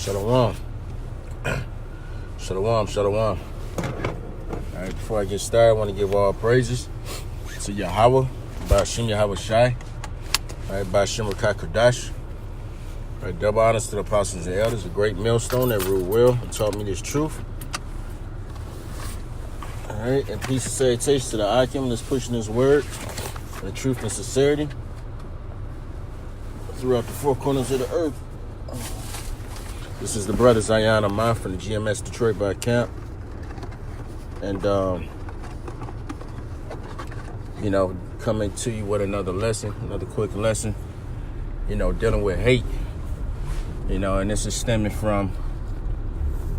Shalom. Shalom. All right, before I get started, I want to give all praises to Yahweh, Ba'ashem Yahweh Shai, all right, Ba'ashem Rakah Kodash. All right, double honors to the apostles and elders, a great millstone that ruled well and taught me this truth. All right, and peace and salutations to the Akim that's pushing his word, the truth and sincerity throughout the four corners of the earth. This is the brother Zion Amon from the GMS Detroit by Camp. And, coming to you with another quick lesson, dealing with hate, and this is stemming from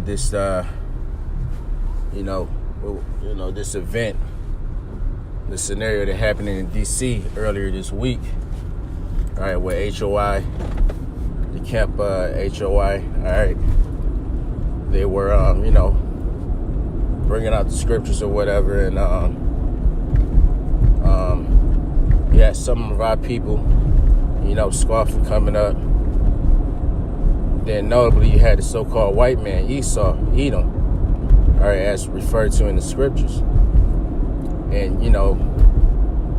this, this event, the scenario that happened in D.C. earlier this week, all right, with HOI, the Camp HOI, all right, they were, bringing out the scriptures or whatever, and we had some of our people, scoffing coming up. Then notably, you had the so-called white man, Esau, Edom, all right, as referred to in the scriptures. And,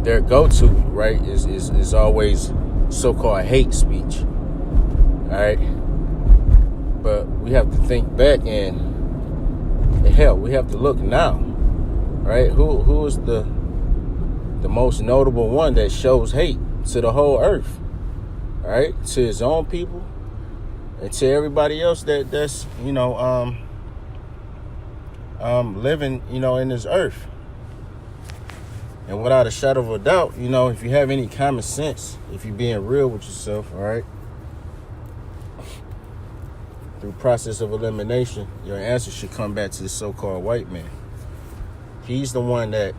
their go-to, right, is always so-called hate speech, all right? But we have to think back and hell, we have to look now, right? Who is the most notable one that shows hate to the whole earth, right? To his own people and to everybody else that's living, in this earth. And without a shadow of a doubt, if you have any common sense, if you're being real with yourself, all right, through process of elimination, your answer should come back to the so-called white man. He's the one that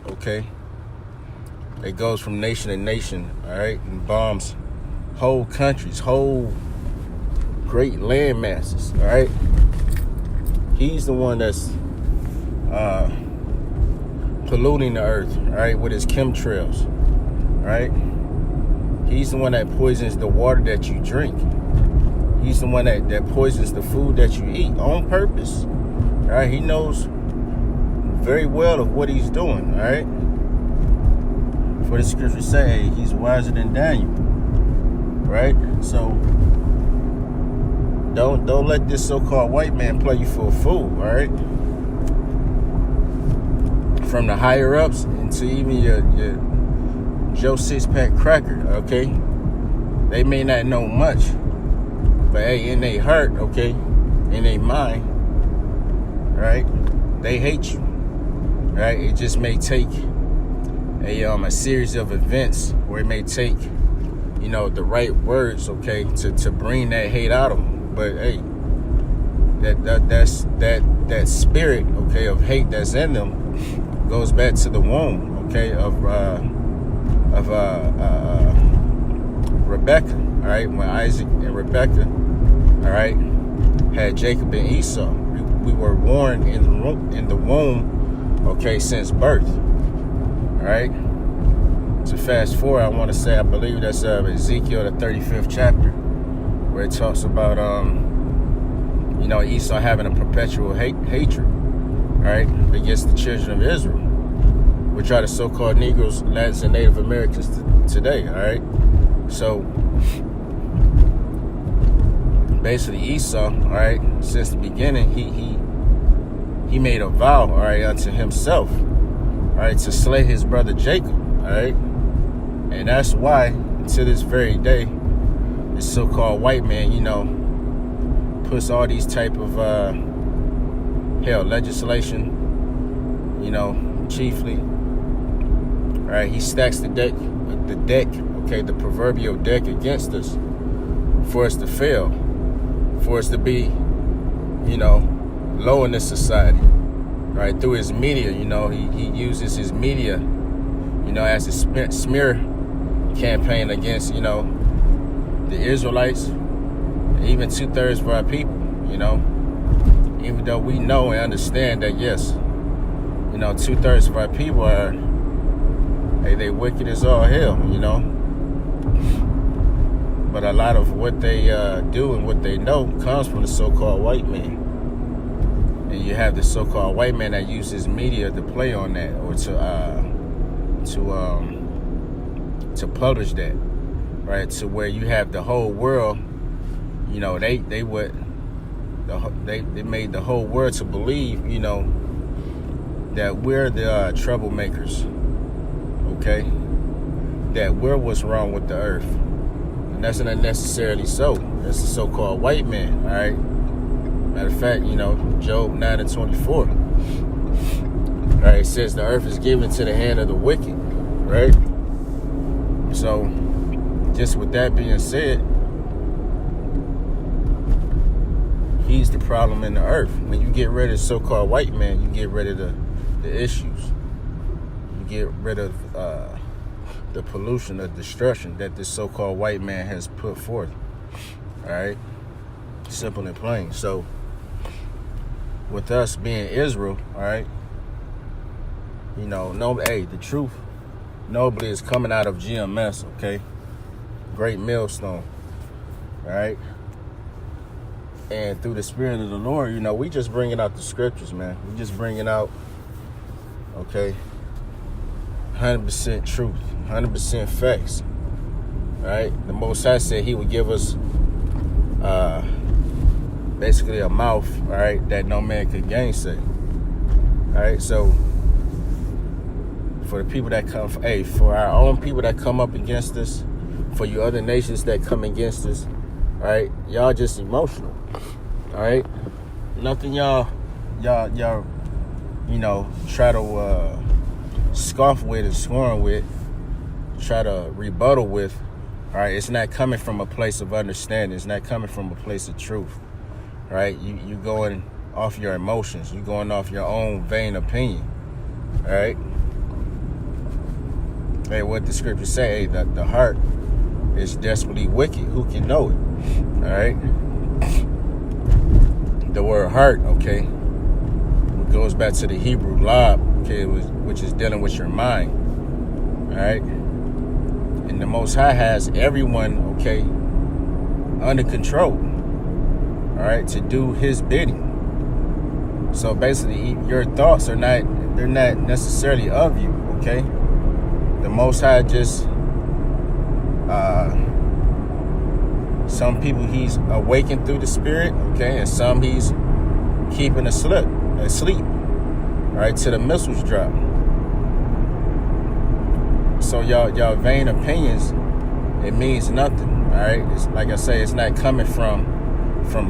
goes from nation to nation, all right, and bombs whole countries, whole great land masses, all right. He's the one that's polluting the earth, all right, with his chemtrails, all right. He's the one that poisons the water that you drink. He's the one that poisons the food that you eat on purpose. All right, he knows very well of what he's doing. All right, for the scriptures say he's wiser than Daniel. Right, so don't let this so-called white man play you for a fool. All right, from the higher ups into even your Joe Six-Pack cracker. Okay, they may not know much. But hey, in their heart, okay, in their mind, right, they hate you, right? It just may take a series of events, or it may take, the right words, okay, to bring that hate out of them. But hey, that spirit, okay, of hate that's in them goes back to the womb, okay, of Rebecca, all right, when Isaac and Rebecca, all right, had Jacob and Esau. We were born in the womb, okay, since birth, all right. To fast forward, I want to say, I believe that's Ezekiel, the 35th chapter, where it talks about, Esau having a perpetual hatred, all right, against the children of Israel, which are the so-called Negroes, Latins, and Native Americans today, all right. So basically Esau, all right, since the beginning, he made a vow, all right, unto himself, all right, to slay his brother Jacob, all right. And that's why, to this very day, this so-called white man, puts all these type of legislation, chiefly, all right, he stacks the deck, okay, the proverbial deck against us for us to fail, for us to be, low in this society, right? Through his media, he uses his media, as a smear campaign against, the Israelites, even 2/3 of our people, even though we know and understand that, yes, 2/3 of our people are, hey, they wicked as all hell, But a lot of what they do and what they know comes from the so-called white man. And you have the so-called white man that uses media to play on that, or to publish that, right? To where you have the whole world, you know, they made the whole world to believe, you know, that we're the troublemakers, okay? That we're what's wrong with the earth. And that's not necessarily so. That's the so-called white man, all right? Matter of fact, you know, Job 9:24. All right, it says the earth is given to the hand of the wicked, right? So, just with that being said, he's the problem in the earth. When you get rid of the so-called white man, you get rid of the issues. You get rid of the pollution, the destruction that this so-called white man has put forth. All right? Simple and plain. So, with us being Israel, all right, you know, the truth nobly is coming out of GMS, okay? Great millstone, all right? And through the Spirit of the Lord, you know, we just bringing out the scriptures, man. We just bringing out, okay, 100% truth, 100% facts, all right? The Most High said he would give us basically a mouth, all right, that no man could gainsay. All right, so for the people that come, for our own people that come up against us, for you other nations that come against us, all right, y'all just emotional, all right? Nothing y'all, you know, try to scoff with and scorn with, try to rebuttal with, all right? It's not coming from a place of understanding. It's not coming from a place of truth. Right, you going off your emotions. You going off your own vain opinion. All right. Hey, what the scriptures say? Hey, that the heart is desperately wicked. Who can know it? All right. The word heart, okay, it goes back to the Hebrew lab, okay, which is dealing with your mind. All right. And the Most High has everyone, okay, under control. All right, to do his bidding. So basically, your thoughts they're not necessarily of you, okay? The Most High just, some people he's awakened through the Spirit, okay? And some he's keeping asleep, all right, till the missiles drop. So y'all vain opinions, it means nothing, all right? It's like I say, it's not coming from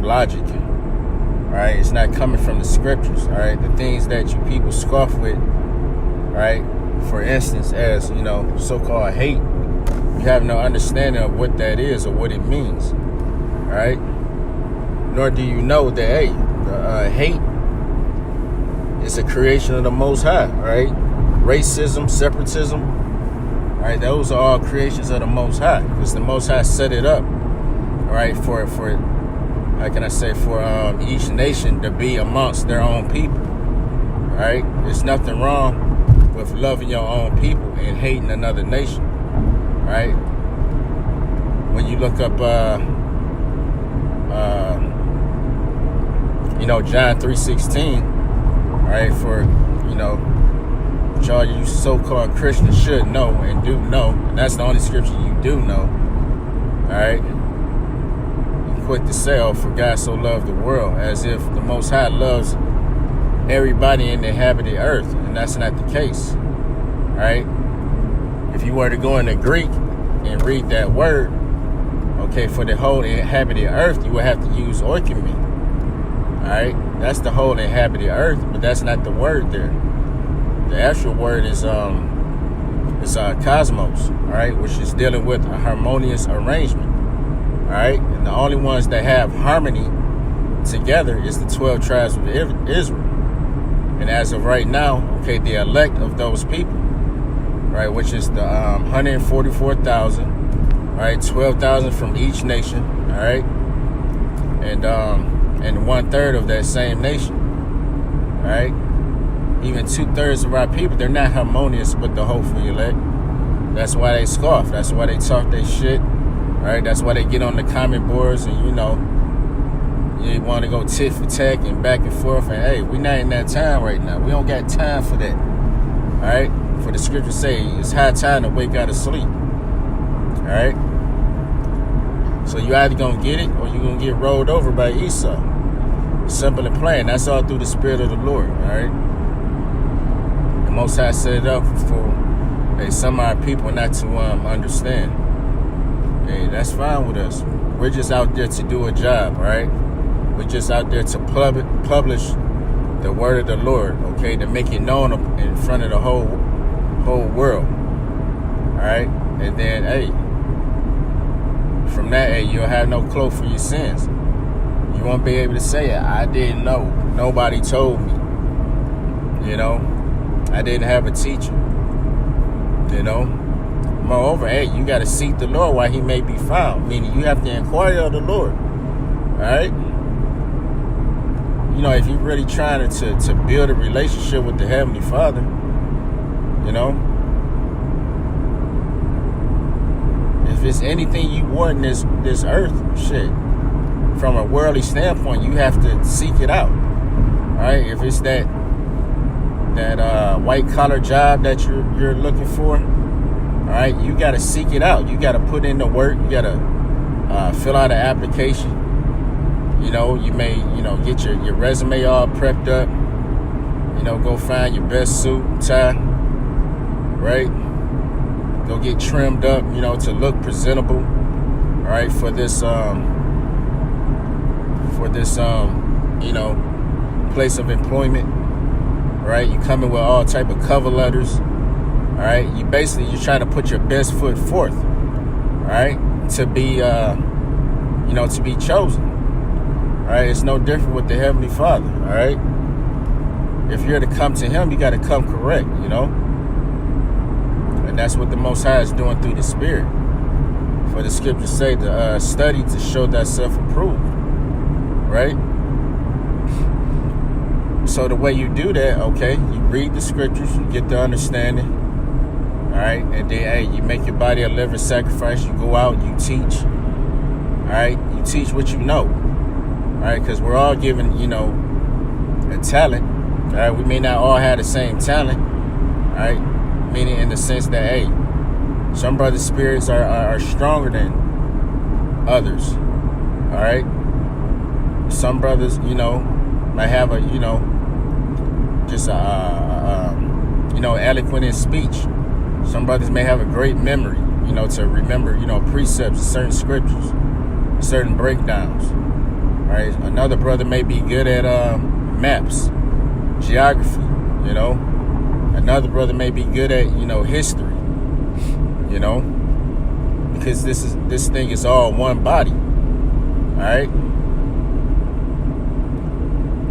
logic, all right? It's not coming from the scriptures, all right? The things that you people scoff with, all right? For instance, as, you know, so-called hate, you have no understanding of what that is or what it means, all right? Nor do you know that, hey, hate is a creation of the Most High, all right? Racism, separatism, all right? Those are all creations of the Most High, because the Most High set it up, all right, for how can I say, for each nation to be amongst their own people, all right? There's nothing wrong with loving your own people and hating another nation, all right? When you look up, you know, John 3:16, all right, for, you know, which all you so-called Christians should know and do know, and that's the only scripture you do know, all right? Quick to say, oh, for God so loved the world, as if the Most High loves everybody in the inhabited earth, and that's not the case, all right? If you were to go into Greek and read that word, okay, for the whole inhabited earth, you would have to use oikoumene, all right? That's the whole inhabited earth, but that's not the word there. The actual word is cosmos, all right, which is dealing with a harmonious arrangement. All right, and the only ones that have harmony together is the 12 tribes of Israel. And as of right now, okay, the elect of those people, right, which is the 144,000, all right, 12,000 from each nation, all right, and 1/3 of that same nation, all right. Even 2/3 of our people, they're not harmonious with the hopeful elect. That's why they scoff. That's why they talk their shit. right? That's why they get on the comment boards and, you know, you want to go tit for tat and back and forth. And, hey, we not in that time right now. We don't got time for that, all right? For the scriptures say, it's high time to wake out of sleep, all right? So you either going to get it or you're going to get rolled over by Esau. Simple and plain. That's all through the Spirit of the Lord, all right? The Most High set it up for some of our people not to understand. Hey, that's fine with us. We're just out there to do a job, right? We're just out there to publish the word of the Lord, okay? To make it known in front of the whole world, all right? And then, hey, from that, hey, you'll have no cloak for your sins. You won't be able to say it. I didn't know. Nobody told me. You know, I didn't have a teacher. You know, moreover, hey, you got to seek the Lord while he may be found. Meaning you have to inquire of the Lord. All right? You know, if you're really trying to build a relationship with the Heavenly Father, you know, if it's anything you want in this earth, shit, from a worldly standpoint, you have to seek it out. All right? If it's that white collar job that you're looking for, all right, you got to seek it out. You got to put in the work. You got to fill out an application. You know, you may, you know, get your resume all prepped up. You know, go find your best suit and tie, right? Go get trimmed up, you know, to look presentable, all right, for this you know, place of employment. Right, you come in with all type of cover letters. All right, you're trying to put your best foot forth. All right, to be you know, to be chosen. All right, it's no different with the Heavenly Father. All right, if you're to come to Him, you got to come correct. You know, and that's what the Most High is doing through the Spirit. For the scriptures say to study to show thyself approved. Right. So the way you do that, okay, you read the scriptures, you get the understanding, all right, and then, hey, you make your body a living sacrifice, you go out, you teach, all right, you teach what you know, all right, because we're all given, you know, a talent, all right, we may not all have the same talent, all right, meaning in the sense that, hey, some brothers' spirits are stronger than others, all right, some brothers, you know, might have a, you know, just you know, eloquent in speech. Some brothers may have a great memory, you know, to remember, you know, precepts, certain scriptures, certain breakdowns. All right, another brother may be good at maps, geography. You know, another brother may be good at, you know, history. You know, because this thing is all one body. All right.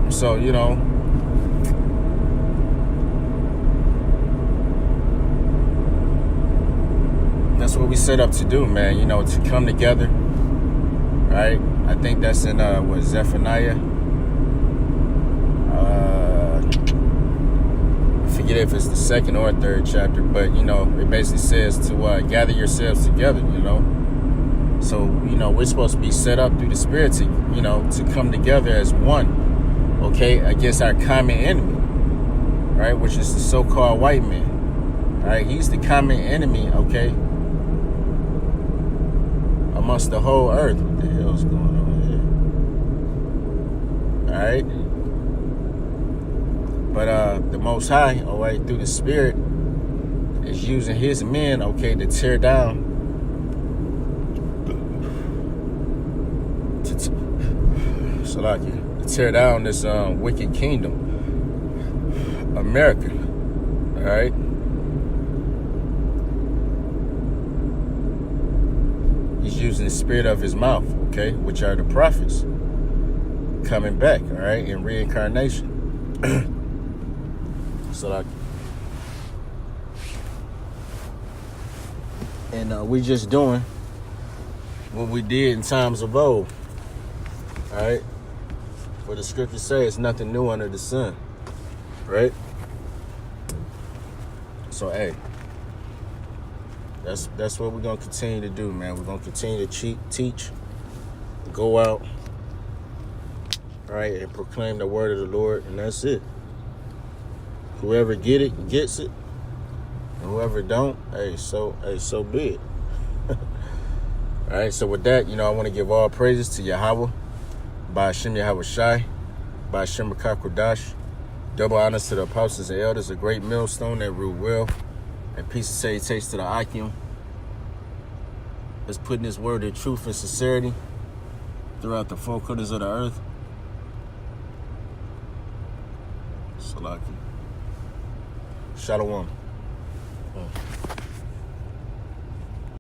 So, you know, that's what we set up to do, man, you know, to come together, right? I think that's in, Zephaniah. I forget if it's the second or third chapter, but, you know, it basically says to gather yourselves together, you know. So, you know, we're supposed to be set up through the Spirit to, you know, to come together as one. Okay, against our common enemy, right, which is the so-called white man. All right, he's the common enemy, okay, amongst the whole earth. What the hell's going on here? All right, but the Most High, all right, through the Spirit, is using His men, okay, to tear down, tear down this wicked kingdom, America. All right, He's using the spirit of His mouth, okay, which are the prophets coming back, all right, in reincarnation. And we just doing what we did in times of old, all right. For the scriptures say it's nothing new under the sun, right? So, hey, That's what we're gonna continue to do, man. We're gonna continue to teach, go out, right, and proclaim the word of the Lord, and that's it. Whoever gets it, and whoever don't, so be it. All right, so with that, I want to give all praises to Yahweh, Ba'ashem Yahweh Shai, Ba'ashem Rakakwadash. Double honors to the apostles and elders, a great millstone that rule well, and peace and salutations to the Akim. Let's put in this word of truth and sincerity throughout the four corners of the earth. Salaki. Shalom.